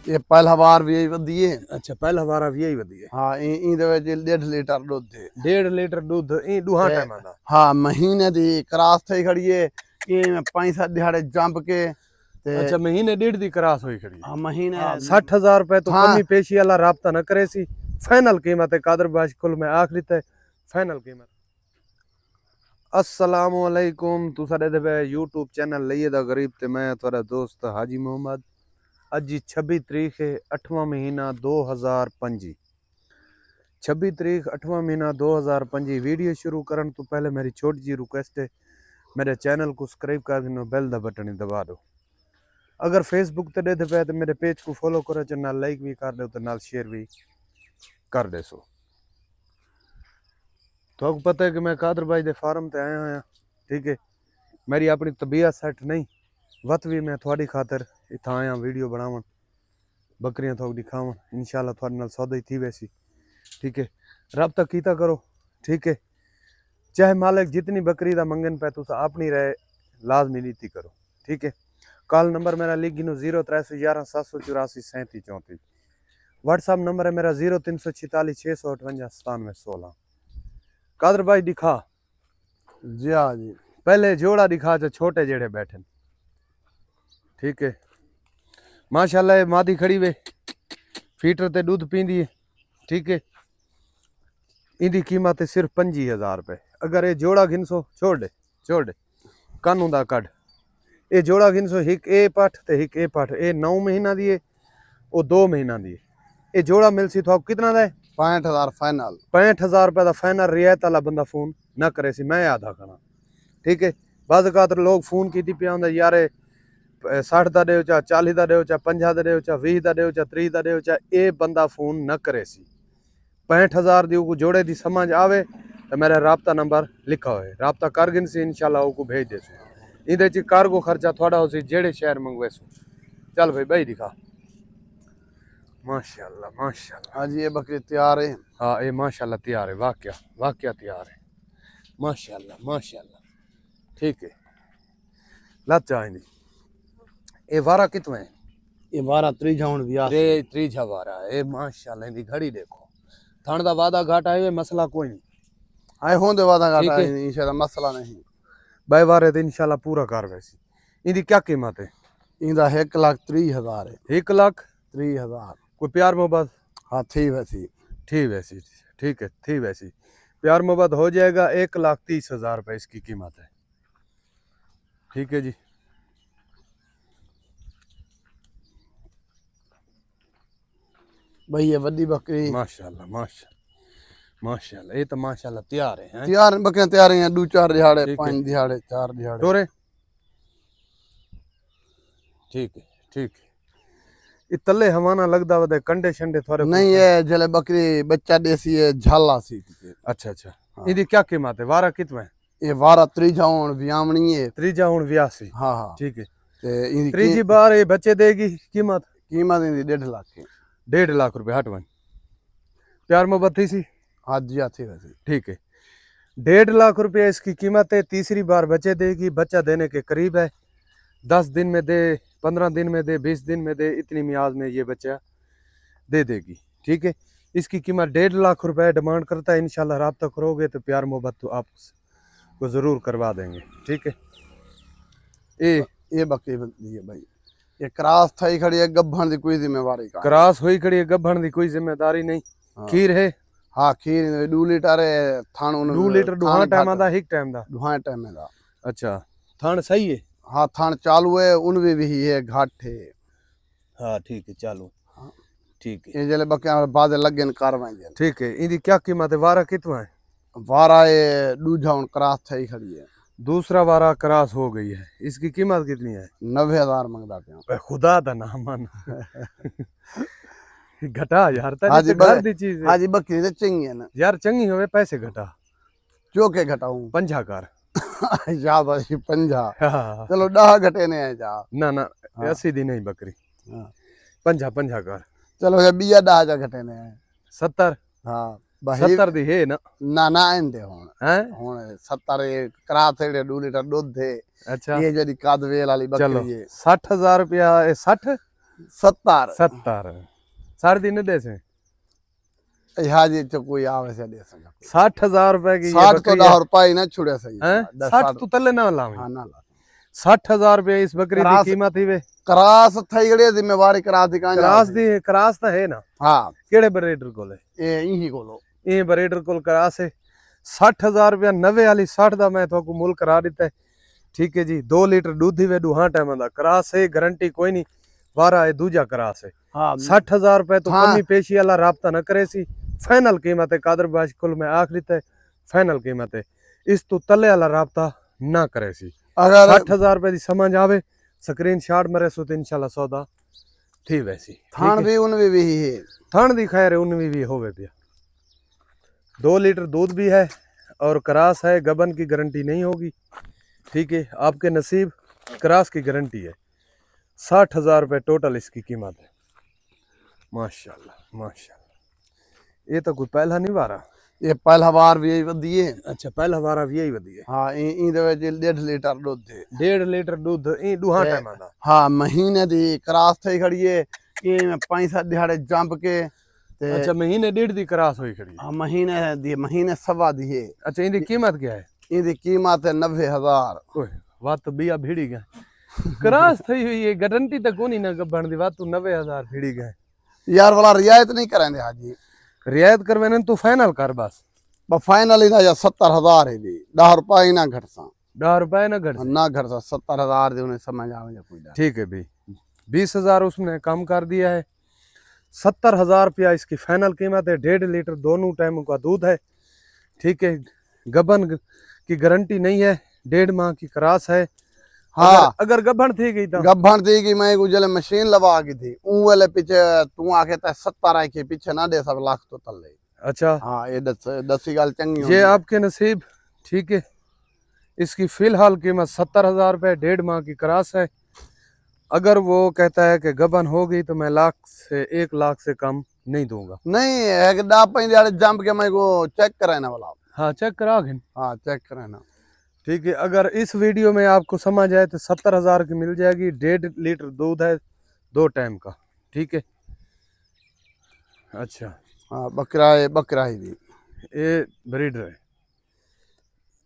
ये पहला बार भी यही वधी है। अच्छा पहला बार भी यही वधी है। हाँ इंदे विच 1.5 लीटर दूध है। 1.5 लीटर दूध ई दुहा टाइम दा। हाँ महीने दी क्रॉस थई खड़ी है ये 5-7 दिहाड़े जंप के ते। अच्छा महीने 1.5 दी क्रॉस होई खड़ी है। हाँ महीने 60,000 रुपए तो हाँ। कमी पेशी वाला राब्ता न करे सी। फाइनल कीमत है कादर बाश कुल में आखिरी ते फाइनल कीमत। अस्सलाम वालेकुम तुसा दे पे यूट्यूब चैनल लइए दा गरीब ते मैं थोड़ा दोस्त हाजी मोहम्मद। अज 26 तारीख है 8वां महीना 2025। 26 तारीख 8वां महीना 2025। वीडियो शुरू करने तो पहले मेरी छोटी जी रिक्वेस्ट है मेरे चैनल को सब्सक्राइब कर देना, बेल दा बटन दबा दो। अगर फेसबुक ते देते पे तो मेरे पेज को फॉलो करो, नाल लाइक भी कर दो तो नाल शेयर भी कर दे सो। तो आपको पता है कि मैं कादर भाई दे फार्म ते आया हाँ। ठीक है मेरी अपनी तबीयत सेट नहीं वत भी मैं थोड़ी खातर इतना आया वीडियो बनावन बकरियां थोक दिखावन इंशाल्लाह थोड़े नाल सौदा ही थी वैसी। ठीक है रब्ता कीता करो। ठीक है चाहे मालिक जितनी बकरी दा मंगन पे तुस अपनी रहे लाजमी नीति करो। ठीक है कॉल नंबर मेरा लिख गिनो 0311 784 37 34। व्हाट्सअप नंबर है मेरा 0346 658 97 16। कादर भाई दिखा जी हाँ जी पहले जोड़ा दिखा जो छोटे जेड़े बैठे। ठीक है माशाल्लाह ये मादी खड़ी वे फीटर ते दूध पींदी है। ठीक है इंदी कीमत है सिर्फ 25,000 रुपए। अगर ये जोड़ा घिनसो छोड़ दे कानू दा कड ये जोड़ा घिनसो हिक ए पठ ते हिक ए पठ ए 9 महीना दी है वो 2 महीना दी है। ये जोड़ा मिल सी तो कितना दा है 65,000 फाइनल। 65,000 रुपए का फाइनल रियायत वाला बंदा फोन ना करे सी मैं आधा करना। ठीक है बाज़ खातर लोग फोन की पे आंदा यार 60 दा देओ चा 40 दा देओ चा 50 दा देओ चा 20 दा देओ चा 30 दा देओ चा ये बंदा फोन न करे सी। 65,000 दी को जोड़े दी समझ आवे तो मेरा राब्ता नंबर लिखा हुआ है राब्ता कारगिन से इंशाल्लाह को भेज दे सो। इधे च कार्गो खर्चा थोड़ा हो सी जेड़े शहर मंगवे सो। चल भाई भाई दिखा माशाल्लाह माशाल्लाह। हाँ जी ये बकरी तैयार है। हाँ ये माशाल्लाह तैयार है वाकया तैयार है माशाल्लाह माशाल्लाह। ठीक है लच्चा है ये वारा कितना है ये 12 त्रीजाउन व्यास रे त्रीजा वारा है माशाल्लाह इंदी घड़ी देखो थान दा वादा घाटा है मसला कोई नहीं आए होंदे वादा घाटा इंशाल्लाह मसला नहीं भाई वारे तो इंशाल्लाह पूरा कर वैसी। इंदी क्या कीमत है इंदा 1,30,000 है। 1,30,000 कोई प्यार मोहब्बत हाँ थी वैसी ठीक है थी वैसी प्यार मोहब्बत हो जाएगा 1,30,000 रुपए इसकी कीमत है। ठीक है जी भाई ये वड्डी बकरी माशाल्लाह माशाल्लाह ये तो माशाल्लाह तैयार है तैयार बकरियां तैयार हैं 2-4 दिहाड़े 5 दिहाड़े 4 दिहाड़े टोरे। ठीक है ये तले हवाना लगदा वदे कंडे शंडे थोड़े नहीं है जले बकरी बच्चा देसी है झाला सी। अच्छा हाँ। इदी क्या कीमत है वारा कितना है ये 12 त्रीजाउन व्यामणी है त्रीजा हुन 82। हाँ ठीक है ते इंदी त्रीजी बार ये बच्चे देगी कीमत इंदी 1.5 लाख है। 1.5 लाख रुपए हट वन प्यार मोहब्बत थी सी। हाँ जी थी वैसे। ठीक है 1.5 लाख रुपया इसकी कीमत है। तीसरी बार बच्चे देगी बच्चा देने के करीब है 10 दिन में दे 15 दिन में दे 20 दिन में दे इतनी मियाज में ये बच्चा दे देगी। ठीक है इसकी कीमत 1.5 लाख रुपए डिमांड करता है। इंशाल्लाह राब्ता करोगे तो प्यार मोहब्बत तो आपको ज़रूर करवा देंगे। ठीक है ये बकरी है भाई ये क्रॉस थई खड़ी है गब्भण दी कोई जिम्मेवारी का क्रॉस हुई खड़ी है गब्भण दी कोई जिम्मेदारी नहीं। हाँ। खीर है हाँ खीर 2 लीटर है थान 2 लीटर दुहा टाइम दा एक टाइम दा दुहा टाइम दा। अच्छा थान सही है हाँ थान चालू है उनवे भी है घाट है। हाँ ठीक है चालू हाँ। ठीक है ये जले बकरियां बाद लगे कारवाई। ठीक है इंदी क्या कीमत है वारा कितना है वारा ये दूजाउन क्रॉस थई खड़ी है। दूसरा वारा क्रॉस हो गई है इसकी कीमत कितनी है 90,000 मंगदा पे खुदा दा नाम मान घटा यार हाँ जी घर दी चीज है। हाँ जी बकरी तो चंगी है ना यार चंगी होवे पैसे घटा जो के घटाऊं 50 कर जा भाई 50 हाँ। चलो 10 घटे ने जा ना हाँ। 80 दी नहीं बकरी हाँ। 50 कर चलो ये बिया 10 जा घटे ने 70 हाँ 70 दी है ना ना आंदे हुन 70 क्रॉस थेड़े 2 लीटर दूध थे। अच्छा ये जड़ी कादवेल वाली चलो बकरी है 60,000 रुपया 60 70 70 साढ़े 3 दे से हाजी तो कोई आवे से दे सका 60,000 रुपए की 60 तो 10 रुपए ही ना छुड़े सही हैं 60 तो तले ना लावे हां ना ला 60,000 रुपए इस बकरी की कीमत ही वे क्रास थई गड़े जिम्मेवारी क्रास दी कां क्रास तो है ना हां केड़े ब्रीडर कोल है ए यही कोलो ये ब्रीडर कोल क्रास है 60,000 रुपया 90 वाली 60 दा मैं तो मूल करा दिता है ठीक है जी 2 लीटर दूध ही वे दुहा टाइम दा क्रास है गारंटी कोई नहीं वारा है दूजा क्रास है हां 60,000 रुपए तो हाँ। कमी पेशी वाला राब्ता न करे सी फाइनल कीमत है कादर बाश कुल में आख दिता है फाइनल कीमत है इस तो तले वाला राब्ता ना करे सी अगर 60,000 रुपए दी समझ आवे स्क्रीन शॉट मरे सो तो इंशाल्लाह सौदा थी वैसी थान भी उन भी है थान दी खैर उन भी होवे पिया 2 लीटर दूध भी है और क्रास है गबन की गारंटी नहीं होगी ठीक है आपके नसीब क्रास की गारंटी है 60,000 रुपए टोटल इसकी कीमत है माशाल्लाह माशाल्लाह ये तो कोई पहला नहीं वारा ये पहला बार भी यही वधी है अच्छा पहला वारा भी यही वधी है हां ई दे विच 1.5 लीटर दूध है 1.5 लीटर दूध ई दुहा टाइम दा हां महीने दी क्रास थई खड़ी है ई में 5-7 दिहाड़े जंप के ते अच्छा महीने 1.5 दी क्रास हुई खड़ी हां महीने सवा दी है अच्छा इनकी कीमत क्या है इनकी कीमत है 90,000 ओए बात तो बिया भिड़ी गए क्रास थई हुई है गारंटी तो कोनी ना गबन दी बात तो 90,000 भिड़ी गए यार वाला रियायत नहीं करेंगे हाजी रियायत करवाने तू फाइनल कर बस फाइनल ही ना या 70,000 है दी 10 रुपए ही ना घट सा 10 रुपए ना घट ना घर सा 70,000 दे उन्हें समझ आवे कोई ठीक है भाई 20,000 उसने कम कर दिया है 70,000 रुपया इसकी फाइनल कीमत है 1.5 लीटर दोनों टाइम का दूध है ठीक है गबन की गारंटी नहीं है 1.5 माह की क्रास है हाँ अगर गबन थी गई तो गबन थी कि मैं गुजले मशीन लगा की थी ऊ वाले पीछे तू आके त 70 के पीछे ना दे सब लाख तो तले अच्छा हाँ ये दसी गाल चंगी ये आपके नसीब ठीक है इसकी फिलहाल कीमत 70,000 रुपये 1.5 माह की क्रास है अगर वो कहता है कि गबन हो गई तो मैं 1 लाख से कम नहीं दूंगा नहीं एक डा पे जंप के मैं को चेक कराना वाला हाँ चेक करा घिन हाँ चेक कराना ठीक है अगर इस वीडियो में आपको समझ आए तो 70,000 की मिल जाएगी 1.5 लीटर दूध है 2 टाइम का ठीक है अच्छा हाँ बकरा ही भी ये ब्रीडर है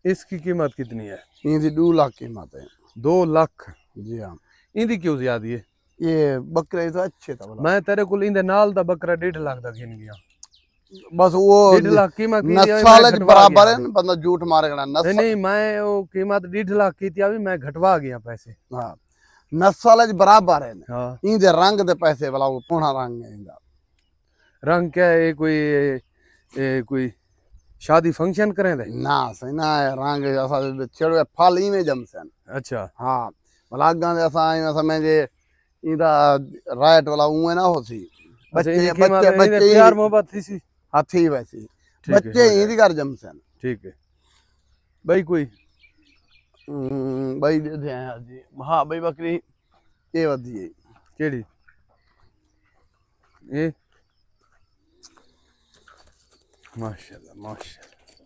इसकी कीमत कितनी है इनकी 2 लाख कीमत है 2 लाख जी हाँ इंदी क्यों ज्यादा है ये बकरे तो अच्छे था बोला मैं तेरे को इंदे नाल दा बकरा 1.5 लाख दा गिन गया बस वो 1.5 लाख कीमत की नस्ल बराबर है ना बंदा झूठ मारेगा नस्ल नहीं मैं वो कीमत 1.5 लाख की थी अभी मैं घटवा गया पैसे हाँ नस्ल बराबर है हाँ इनके रंग दे पैसे वाला वो पूरा रंग है इनका रंग क्या है कोई शादी फंक्शन करें दे ना सही ना है रंग ऐसा छेड़ो फल ही में जमसन अच्छा हाँ भला गांव ऐसा है समझ जे इदा राइट वाला ऊ है ना होसी बच्चे प्यार मोहब्बत थी सी हाथी वैसी बच्चे इदी कर जमसन ठीक है भाई कोई भाई दे दे जी हाँ भाई बकरी ये वधी है केड़ी ये माशाल्लाह माशाल्लाह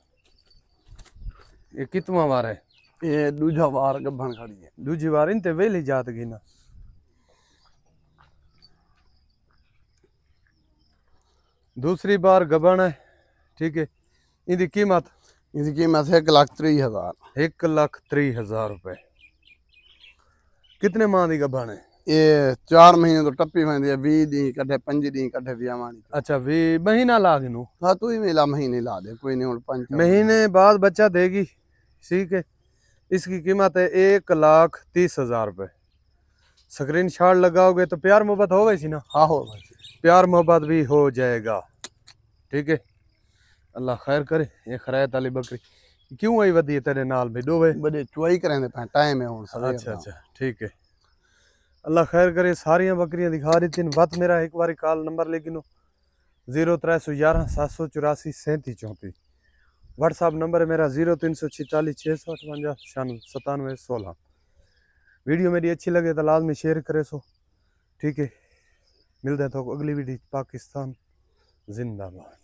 ये कितवा बार है ये दूजा बार गब्बन खड़ी है दूजी बार इन ते वेली जात गई ना दूसरी बार गबन है ठीक है इनकी कीमत 1,30,000 1,30,000 रुपए कितने माह की गबन है ये 4 महीने तो टप्पी में 20 दी कटे 5 दी कटे वियावानी अच्छा भी महीना ला गिनू हाँ तू ही मिला महीने ला दे कोई नहीं 5 महीने बाद बच्चा देगी ठीक है इसकी कीमत है 1,30,000 रुपए स्क्रीन शॉट लगाओगे तो प्यार मोहब्बत हो गई ना हाँ हो प्यार मोहब्बत भी हो जाएगा ठीक है अल्लाह खैर करे ये खरैत वाली बकरी क्यों आई वधी तेरे नाल भी दो वे बड़े चुआई करें पे टाइम है हुन सवेर अच्छा अच्छा ठीक है अल्लाह खैर करे सारियां बकरियां दिखा दी तीन वत मेरा एक बार कॉल नंबर लेकिन 0311 784 37 34 व्हाट्सअप नंबर है मेरा 0346 658 97 16 वीडियो मेरी अच्छी लगे तो लाजमी शेयर करे सो ठीक है मिलते हैं तो अगली वीडियो पाकिस्तान जिंदाबाद।